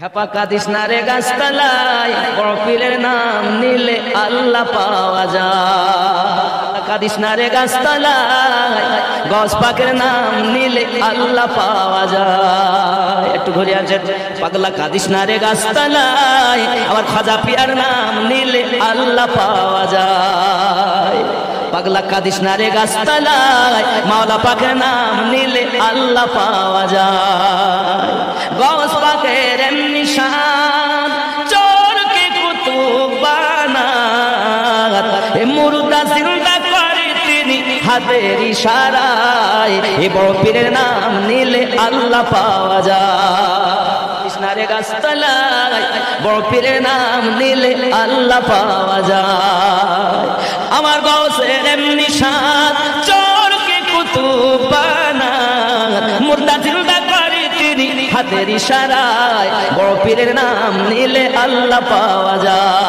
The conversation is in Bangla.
খেপা কাদিস না রে গাছতলায়, বড় পীরের নাম নিলে আল্লাহ পাওয়া যায়। কাদিস না রে গাছতলায়, গস পাকের নাম নিলে আল্লাহ পাওয়া যায়। একটু ঘুরে আছে, পাগলা কাদিস না রে গাছতলায়, আবার খাজা পিয়ার নাম নিলে আল্লাহ পাওয়া যায়। পাগলা কাদিস না রে গাছতলায়, মাওলা পাকের নাম নিলে আল্লাহ পাওয়া যায়। গস পাকের নিশান চোরকে কুতুব বানাত, এ মুর্দা জিন্দা করে তিনি হাতের ইশারায়। এ বড় পীরের নাম নিলে আল্লাহ পাওয়া যায়। কৃষ্ণারে গাছতলায় বড় পীরের নাম নিলে আল্লাহ পাওয়া যায়। আমার গৌসের নিশান চোরকে কুতুব বানাত, মুর্দা জিন্দা করে তিনি হাতের ইশারায়। বড় পীরের নাম নিলে আল্লাহ পাওয়া যায়।